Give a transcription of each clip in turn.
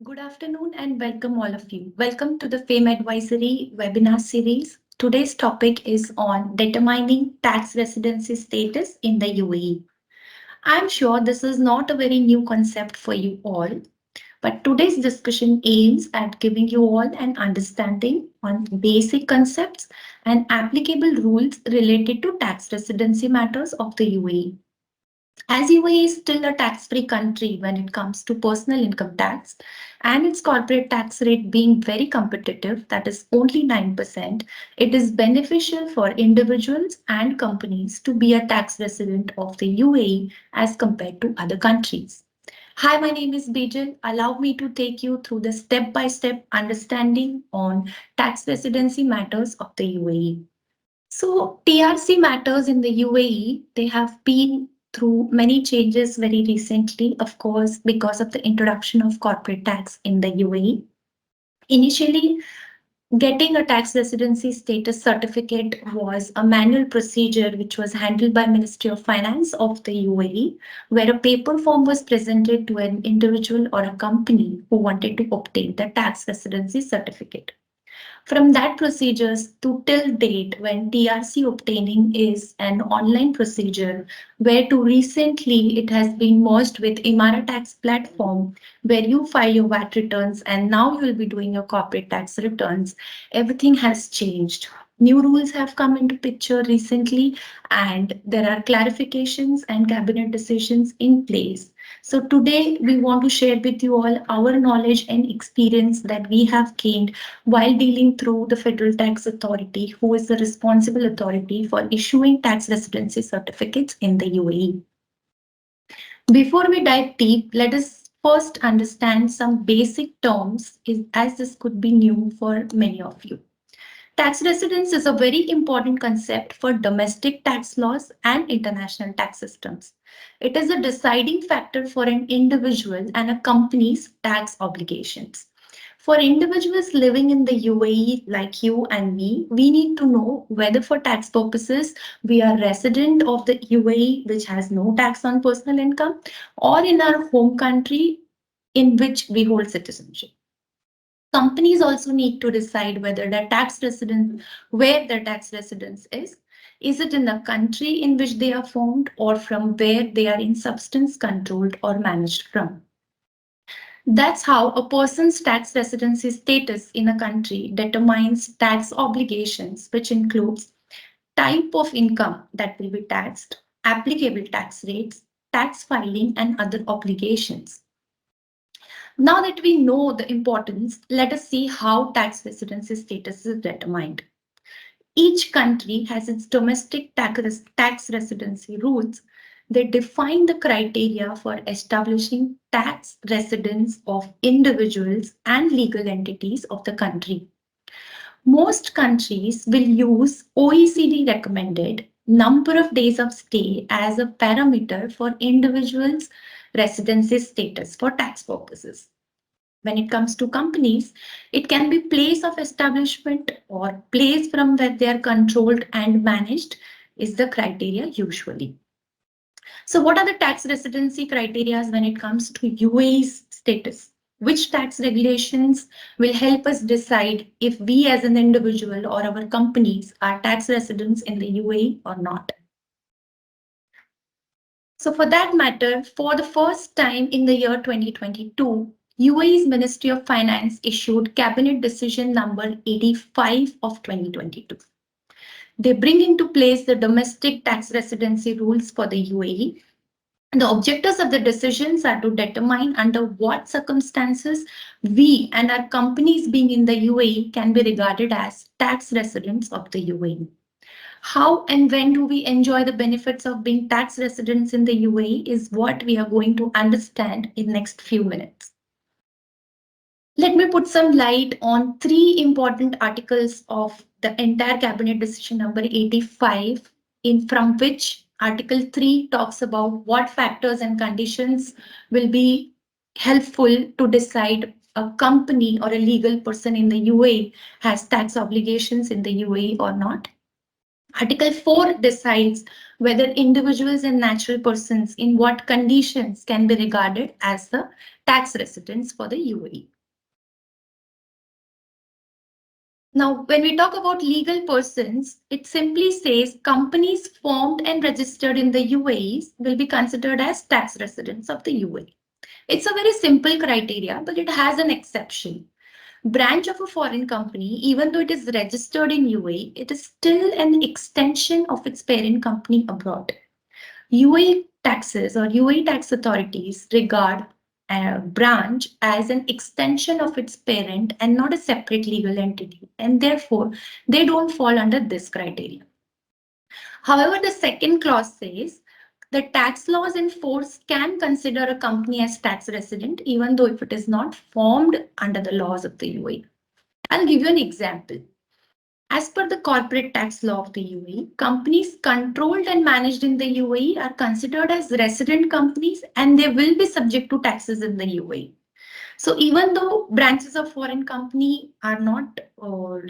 Good afternoon and welcome all of you. Welcome to the FAME Advisory webinar series. Today's topic is on determining tax residency status in the UAE. I'm sure this is not a very new concept for you all, but today's discussion aims at giving you all an understanding on basic concepts and applicable rules related to tax residency matters of the UAE. As UAE is still a tax-free country when it comes to personal income tax, and its corporate tax rate being very competitive, that is only 9%, it is beneficial for individuals and companies to be a tax resident of the UAE as compared to other countries. Hi, my name is Bijal. Allow me to take you through the step-by-step understanding on tax residency matters of the UAE. So TRC matters in the UAE, they have been through many changes very recently, of course, because of the introduction of corporate tax in the UAE. Initially, getting a tax residency status certificate was a manual procedure which was handled by Ministry of Finance of the UAE, where a paper form was presented to an individual or a company who wanted to obtain the tax residency certificate. From that procedures to till date when TRC obtaining is an online procedure where to recently it has been merged with Imara tax platform where you file your VAT returns and now you will be doing your corporate tax returns. Everything has changed. New rules have come into picture recently and there are clarifications and cabinet decisions in place. So today we want to share with you all our knowledge and experience that we have gained while dealing through the Federal Tax Authority, who is the responsible authority for issuing tax residency certificates in the UAE. Before we dive deep, let us first understand some basic terms as this could be new for many of you. Tax residence is a very important concept for domestic tax laws and international tax systems. It is a deciding factor for an individual and a company's tax obligations. For individuals living in the UAE like you and me, we need to know whether for tax purposes we are resident of the UAE which has no tax on personal income or in our home country in which we hold citizenship. Companies also need to decide whether their tax residence, where their tax residence is. Is it in the country in which they are formed or from where they are in substance controlled or managed from? That's how a person's tax residency status in a country determines tax obligations, which includes type of income that will be taxed, applicable tax rates, tax filing, and other obligations. Now that we know the importance, let us see how tax residency status is determined. Each country has its domestic tax residency rules. They define the criteria for establishing tax residence of individuals and legal entities of the country. Most countries will use OECD recommended number of days of stay as a parameter for individuals' residency status for tax purposes. When it comes to companies, it can be place of establishment or place from where they are controlled and managed is the criteria usually. So what are the tax residency criteria when it comes to UAE's status? Which tax regulations will help us decide if we as an individual or our companies are tax residents in the UAE or not? So for that matter, for the first time in the year 2022, UAE's Ministry of Finance issued Cabinet Decision number 85 of 2022. They bring into place the domestic tax residency rules for the UAE. The objectives of the decisions are to determine under what circumstances we and our companies being in the UAE can be regarded as tax residents of the UAE. How and when do we enjoy the benefits of being tax residents in the UAE is what we are going to understand in next few minutes. Let me put some light on three important articles of the entire Cabinet Decision number 85, from which Article 3 talks about what factors and conditions will be helpful to decide a company or a legal person in the UAE has tax obligations in the UAE or not. Article 4 decides whether individuals and natural persons in what conditions can be regarded as the tax residents for the UAE. Now, when we talk about legal persons, it simply says companies formed and registered in the UAE will be considered as tax residents of the UAE. It's a very simple criteria, but it has an exception. Branch of a foreign company, even though it is registered in UAE, it is still an extension of its parent company abroad. UAE taxes or UAE tax authorities regard a branch as an extension of its parent and not a separate legal entity, and therefore they don't fall under this criteria. However, the second clause says the tax laws in force can consider a company as tax resident even though if it is not formed under the laws of the UAE. I'll give you an example. As per the corporate tax law of the UAE, companies controlled and managed in the UAE are considered as resident companies and they will be subject to taxes in the UAE. So even though branches of foreign company are not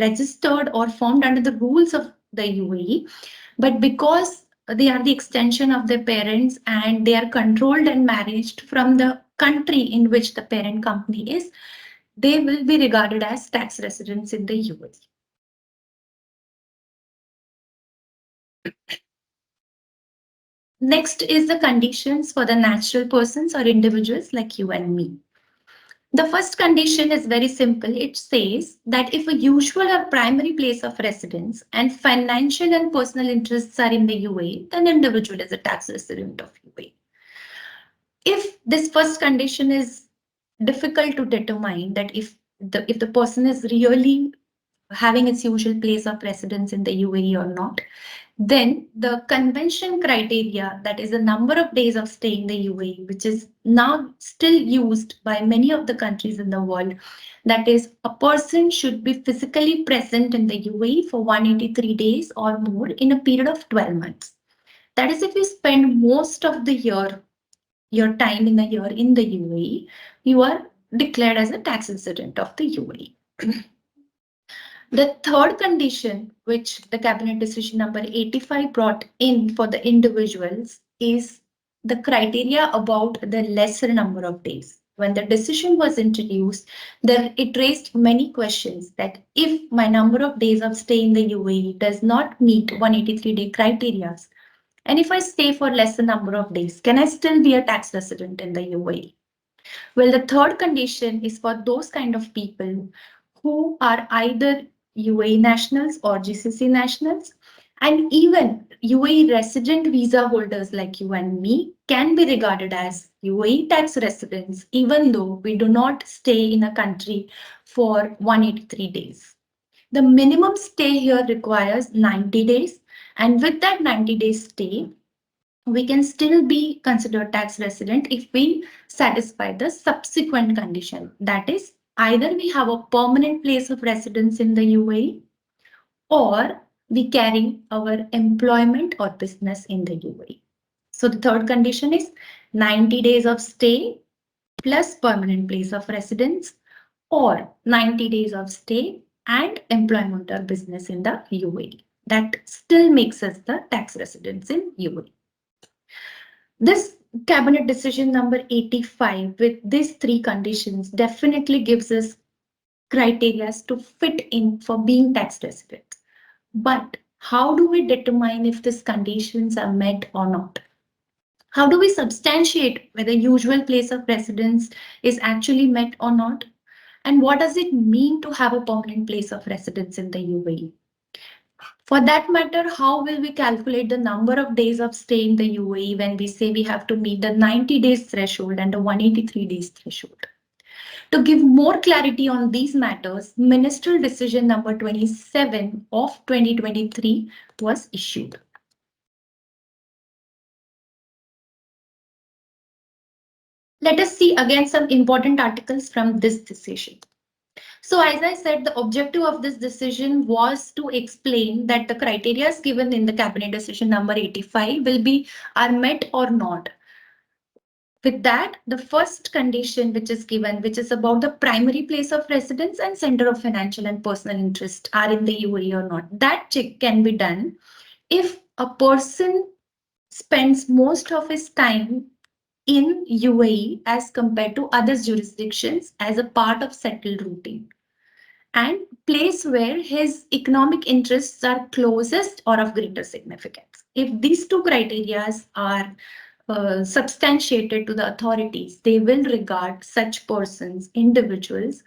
registered or formed under the rules of the UAE, but because they are the extension of their parents and they are controlled and managed from the country in which the parent company is, they will be regarded as tax residents in the UAE. Next is the conditions for the natural persons or individuals like you and me. The first condition is very simple. It says that if a usual or primary place of residence and financial and personal interests are in the UAE, then individual is a tax resident of UAE. If this first condition is difficult to determine, that if the person is really having its usual place of residence in the UAE or not, then the convention criteria, that is the number of days of stay in the UAE, which is now still used by many of the countries in the world, that is a person should be physically present in the UAE for 183 days or more in a period of 12 months. That is, if you spend most of the year, your time in the year in the UAE, you are declared as a tax resident of the UAE. The third condition, which the cabinet decision number 85 brought in for the individuals, is the criteria about the lesser number of days. When the decision was introduced, it raised many questions that if my number of days of stay in the UAE does not meet 183-day criteria, and if I stay for lesser number of days, can I still be a tax resident in the UAE? Well, the third condition is for those kind of people who are either UAE nationals or GCC nationals, and even UAE resident visa holders like you and me can be regarded as UAE tax residents, even though we do not stay in a country for 183 days. The minimum stay here requires 90 days, and with that 90 days stay, we can still be considered tax resident if we satisfy the subsequent condition. That is, either we have a permanent place of residence in the UAE or we carry our employment or business in the UAE. So the third condition is 90 days of stay plus permanent place of residence or 90 days of stay and employment or business in the UAE. That still makes us the tax residents in UAE. This cabinet decision number 85 with these three conditions definitely gives us criteria to fit in for being tax resident. But how do we determine if these conditions are met or not? How do we substantiate whether usual place of residence is actually met or not? And what does it mean to have a permanent place of residence in the UAE? For that matter, how will we calculate the number of days of stay in the UAE when we say we have to meet the 90 days threshold and the 183 days threshold? To give more clarity on these matters, Ministerial Decision number 27 of 2023 was issued. Let us see again some important articles from this decision. So as I said, the objective of this decision was to explain that the criteria given in the cabinet decision number 85 are met or not. With that, the first condition which is given, which is about the primary place of residence and center of financial and personal interest are in the UAE or not, that check can be done if a person spends most of his time in UAE as compared to other jurisdictions as a part of settled routine, and place where his economic interests are closest or of greater significance. If these two criteria are substantiated to the authorities, they will regard such persons, individuals,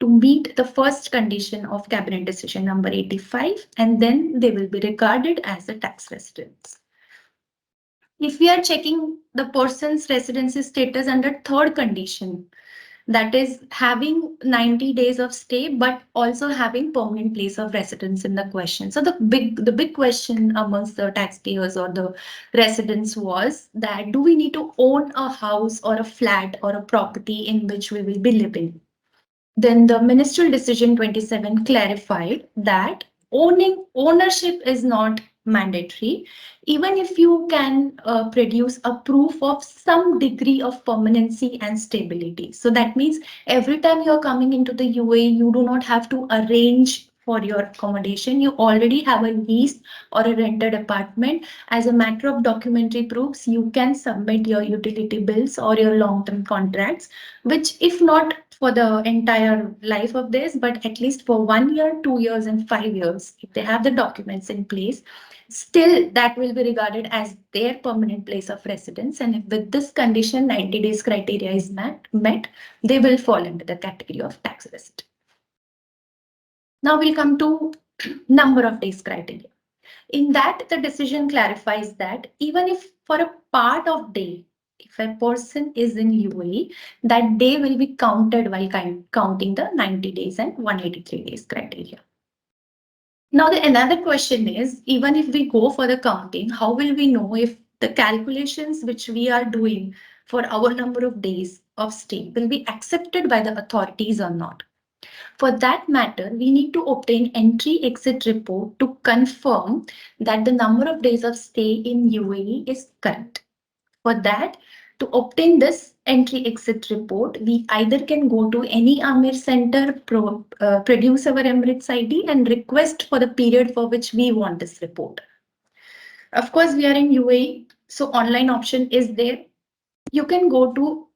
to meet the first condition of Cabinet Decision number 85, and then they will be regarded as a tax residents. If we are checking the person's residency status under third condition, that is having 90 days of stay but also having permanent place of residence in the question. So the big question amongst the taxpayers or the residents was that do we need to own a house or a flat or a property in which we will be living? Then the ministerial decision 27 clarified that ownership is not mandatory, even if you can produce a proof of some degree of permanency and stability. So that means every time you're coming into the UAE, you do not have to arrange for your accommodation. You already have a lease or a rented apartment. As a matter of documentary proofs, you can submit your utility bills or your long-term contracts, which if not for the entire life of this, but at least for 1 year, 2 years, and 5 years, if they have the documents in place, still that will be regarded as their permanent place of residence. And if with this condition, 90 days criteria is met, they will fall into the category of tax resident. Now we'll come to number of days criteria. In that, the decision clarifies that even if for a part of day, if a person is in UAE, that day will be counted while counting the 90 days and 183 days criteria. Now, another question is, even if we go for the counting, how will we know if the calculations which we are doing for our number of days of stay will be accepted by the authorities or not? For that matter, we need to obtain entry-exit report to confirm that the number of days of stay in UAE is correct. For that, to obtain this entry-exit report, we either can go to any Amir center, produce our Emirates ID, and request for the period for which we want this report. Of course, we are in UAE, so online option is there. You can go to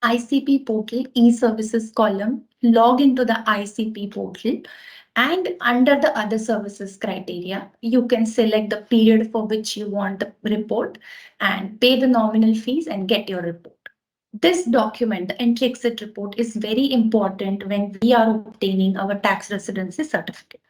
ICP portal e-services column, log into the ICP portal, and under the other services criteria, you can select the period for which you want the report and pay the nominal fees and get your report. This document, the entry exit report, is very important when we are obtaining our tax residency certificate.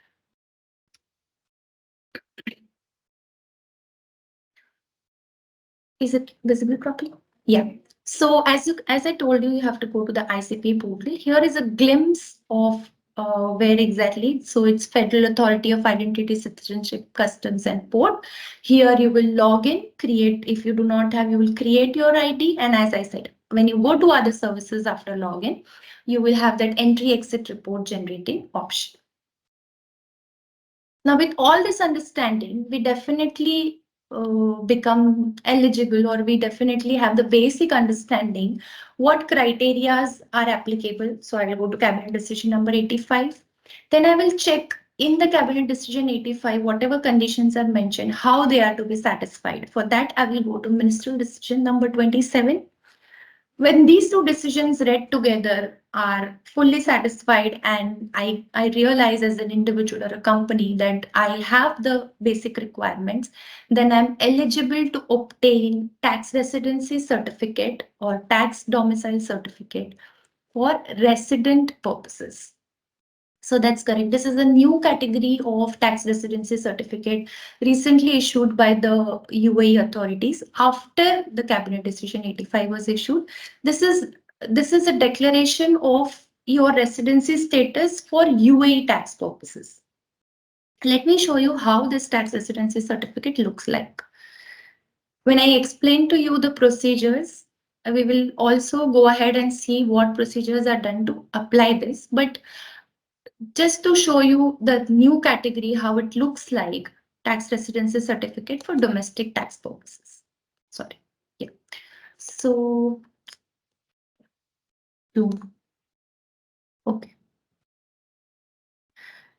Is it visible properly? Yeah. So as I told you, you have to go to the ICP portal. Here is a glimpse of where exactly. So it's Federal Authority of Identity, Citizenship, Customs and Port. Here you will log in, create. If you do not have, you will create your ID. And as I said, when you go to other services after login, you will have that entry exit report generating option. Now, with all this understanding, we definitely become eligible, or we definitely have the basic understanding what criterias are applicable. So I will go to Cabinet Decision number 85. Then I will check in the Cabinet Decision 85, whatever conditions are mentioned, how they are to be satisfied. For that, I will go to Ministerial Decision number 27. When these two decisions read together are fully satisfied, and I realize as an individual or a company that I have the basic requirements, then I'm eligible to obtain tax residency certificate or tax domicile certificate for resident purposes. So that's correct. This is a new category of tax residency certificate recently issued by the UAE authorities after the Cabinet Decision 85 was issued. This is a declaration of your residency status for UAE tax purposes. Let me show you how this tax residency certificate looks like. When I explain to you the procedures, we will also go ahead and see what procedures are done to apply this. But just to show you the new category, how it looks like, tax residency certificate for domestic tax purposes. Sorry. Yeah. So, okay.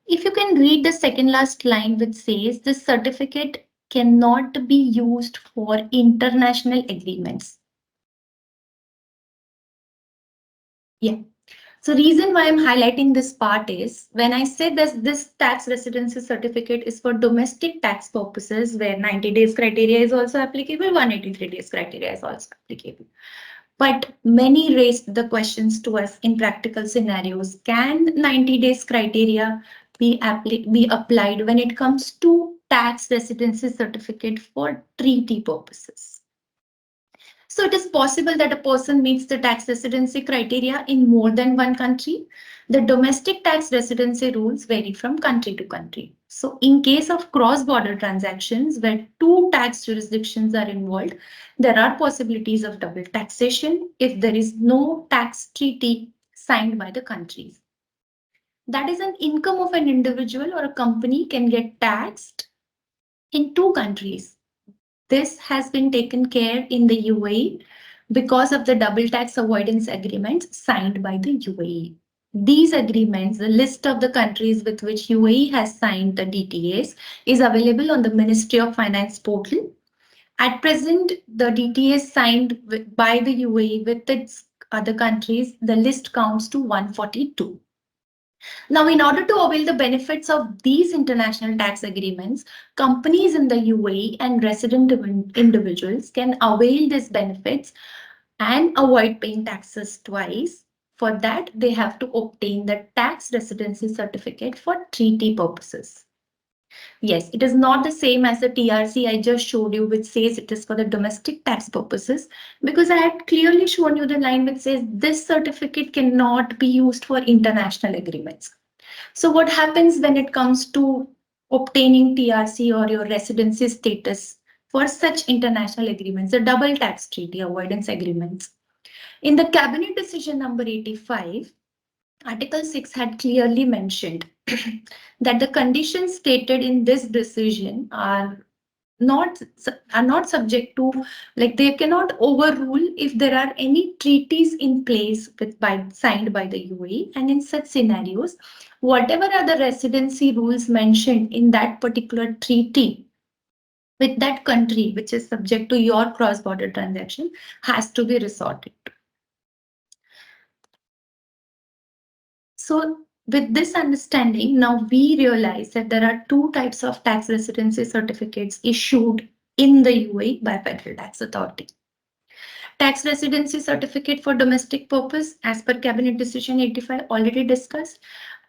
If you can read the second last line, which says this certificate cannot be used for international agreements. Yeah. So reason why I'm highlighting this part is when I said that this tax residency certificate is for domestic tax purposes where 90 days criteria is also applicable, 183 days criteria is also applicable. But many raised the questions to us in practical scenarios. Can 90 days criteria be applied when it comes to tax residency certificate for treaty purposes? So it is possible that a person meets the tax residency criteria in more than one country. The domestic tax residency rules vary from country to country. So in case of cross-border transactions where two tax jurisdictions are involved, there are possibilities of double taxation if there is no tax treaty signed by the countries. That is, an income of an individual or a company can get taxed in two countries. This has been taken care in the UAE because of the double tax avoidance agreements signed by the UAE. These agreements, the list of the countries with which UAE has signed the DTAs, is available on the Ministry of Finance portal. At present, the DTAs signed by the UAE with its other countries, the list counts to 142. Now, in order to avail the benefits of these international tax agreements, companies in the UAE and resident individuals can avail these benefits and avoid paying taxes twice. For that, they have to obtain the tax residency certificate for treaty purposes. Yes, it is not the same as the TRC I just showed you, which says it is for the domestic tax purposes, because I had clearly shown you the line which says this certificate cannot be used for international agreements. So what happens when it comes to obtaining TRC or your residency status for such international agreements, the double tax treaty avoidance agreements? In the Cabinet Decision number 85, Article 6 had clearly mentioned that the conditions stated in this decision not not subject to, like, they cannot overrule if there are any treaties in place signed by the UAE, and in such scenarios whatever are the residency rules mentioned in that particular treaty with that country which is subject to your cross-border transaction has to be resorted to. So with this understanding, now we realize that there are two types of tax residency certificates issued in the UAE by Federal Tax Authority. Tax residency certificate for domestic purpose, as per Cabinet Decision 85, already discussed.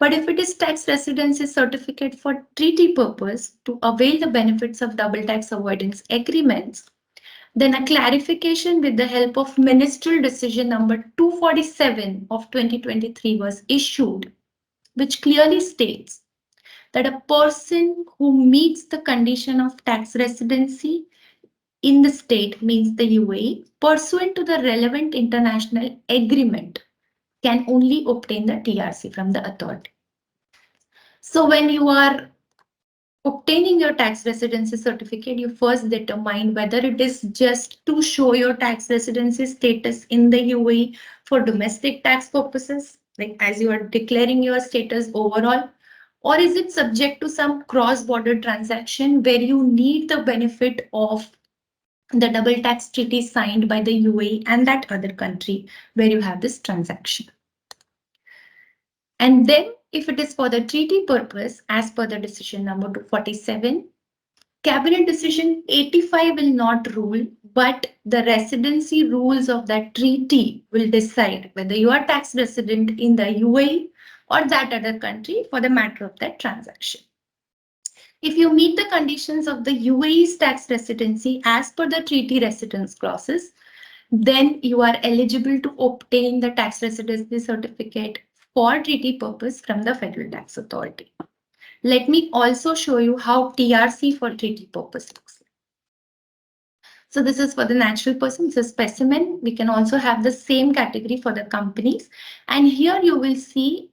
But if it is tax residency certificate for treaty purpose to avail the benefits of double tax avoidance agreements, then a clarification with the help of Ministerial Decision number 247 of 2023 was issued, which clearly states that a person who meets the condition of tax residency in the state, means the UAE, pursuant to the relevant international agreement, can only obtain the TRC from the authority. So when you are obtaining your tax residency certificate, you first determine whether it is just to show your tax residency status in the UAE for domestic tax purposes, like as you are declaring your status overall, or is it subject to some cross-border transaction where you need the benefit of the double tax treaty signed by the UAE and that other country where you have this transaction. And then if it is for the treaty purpose, as per the decision number 247, Cabinet Decision 85 will not rule, but the residency rules of that treaty will decide whether you are tax resident in the UAE or that other country for the matter of that transaction. If you meet the conditions of the UAE's tax residency as per the treaty residence clauses, then you are eligible to obtain the tax residency certificate for treaty purpose from the Federal Tax Authority. Let me also show you how TRC for treaty purpose looks like. So this is for the natural person, it's a specimen. We can also have the same category for the companies. And here you will see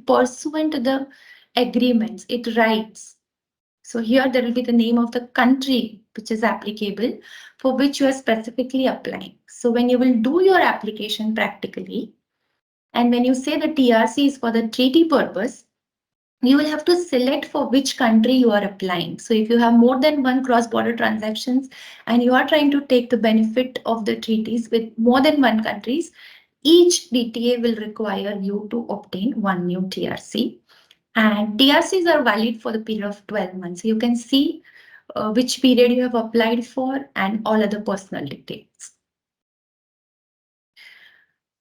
pursuant to the agreements, it writes. So here there will be the name of the country which is applicable for which you are specifically applying. So when you will do your application practically, and when you say the TRC is for the treaty purpose, you will have to select for which country you are applying. So if you have more than one cross-border transactions and you are trying to take the benefit of the treaties with more than one countries, each DTA will require you to obtain one new TRC. And TRCs are valid for the period of 12 months. So you can see which period you have applied for and all other personal details.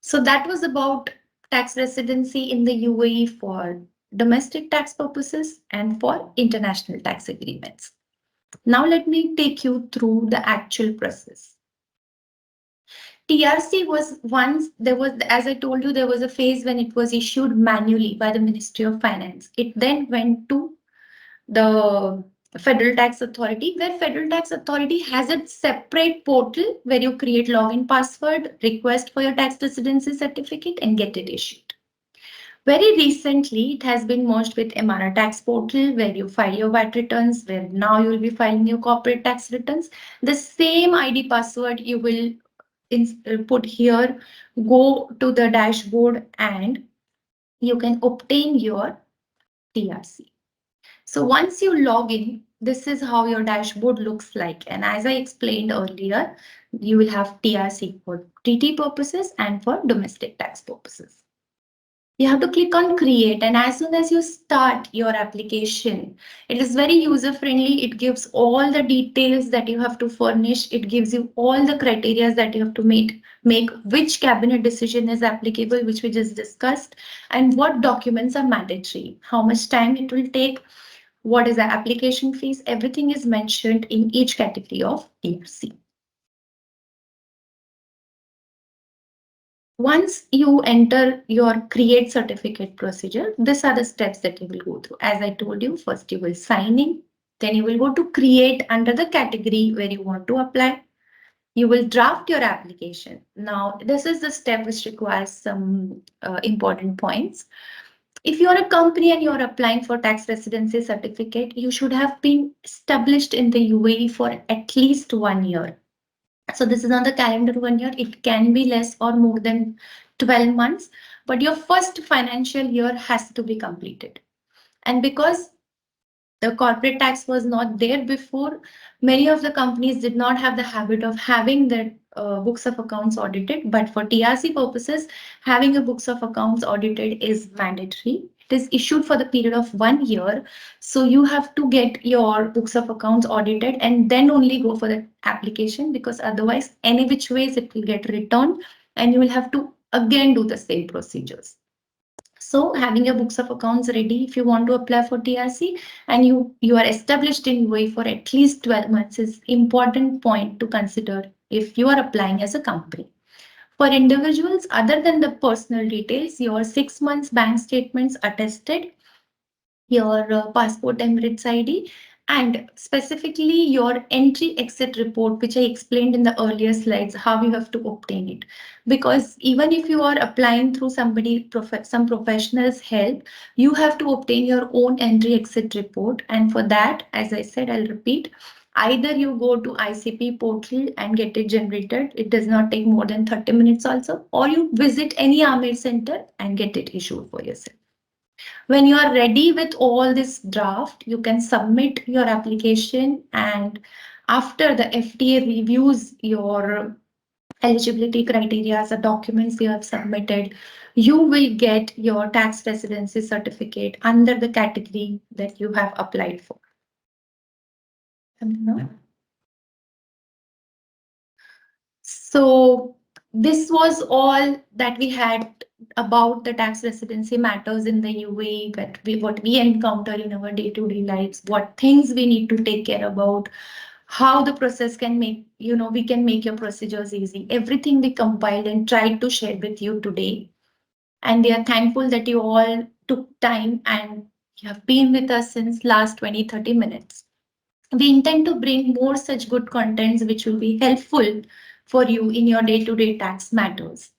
So that was about tax residency in the UAE for domestic tax purposes and for international tax agreements. Now let me take you through the actual process. TRC was once there was, as I told you, there was a phase when it was issued manually by the Ministry of Finance. It then went to the Federal Tax Authority, where Federal Tax Authority has a separate portal where you create login password, request for your tax residency certificate and get it issued. Very recently, it has been merged with Emara Tax Portal, where you file your VAT returns, where now you will be filing your corporate tax returns. The same ID password you will put here, go to the dashboard and you can obtain your TRC. So once you log in, this is how your dashboard looks like. And as I explained earlier, you will have TRC for TT purposes and for domestic tax purposes. You have to click on create, and as soon as you start your application, it is very user friendly. It gives all the details that you have to furnish. It gives you all the criteria that you have to make which cabinet decision is applicable, which we just discussed, and what documents are mandatory, how much time it will take, what is the application fees. Everything is mentioned in each category of TRC. Once you enter your create certificate procedure, these are the steps that you will go through. As I told you, first you will sign in, then you will go to create under the category where you want to apply. You will draft your application. Now, this is the step which requires some important points. If you're a company and you're applying for tax residency certificate, you should have been established in the UAE for at least 1 year. So this is on the calendar 1 year. It can be less or more than 12 months, but your first financial year has to be completed. And because the corporate tax was not there before, many of the companies did not have the habit of having their books of accounts audited. But for TRC purposes, having a books of accounts audited is mandatory. It is issued for the period of 1 year. So you have to get your books of accounts audited and then only go for the application, because otherwise any which ways it will get returned and you will have to again do the same procedures. So having your books of accounts ready if you want to apply for TRC and you are established in UAE for at least 12 months is important point to consider if you are applying as a company. For individuals, other than the personal details, your 6 months bank statements attested, your passport Emirates ID, and specifically your entry exit report, which I explained in the earlier slides, how you have to obtain it. Because even if you are applying through some professional's help, you have to obtain your own entry exit report. And for that, as I said, I'll repeat, either you go to ICP portal and get it generated. It does not take more than 30 minutes also, or you visit any Amir center and get it issued for yourself. When you are ready with all this draft, you can submit your application, and after the FTA reviews your eligibility criteria, the documents you have submitted, you will get your tax residency certificate under the category that you have applied for. So this was all that we had about the tax residency matters in the UAE, what we encounter in our day-to-day lives, what things we need to take care about, how the process can make, we can make your procedures easy. Everything we compiled and tried to share with you today. And we are thankful that you all took time and you have been with us since last 20-30 minutes. We intend to bring more such good contents which will be helpful for you in your day-to-day tax matters.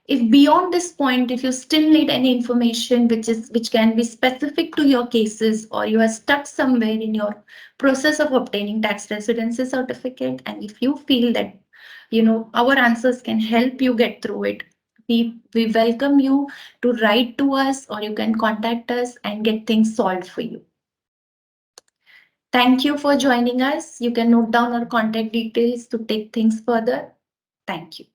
If beyond this point, if you still need any information which can be specific to your cases, or you are stuck somewhere in your process of obtaining tax residency certificate, and if you feel that our answers can help you get through it, We welcome you to write to us, or you can contact us and get things solved for you. Thank you for joining us. You can note down our contact details to take things further. Thank you.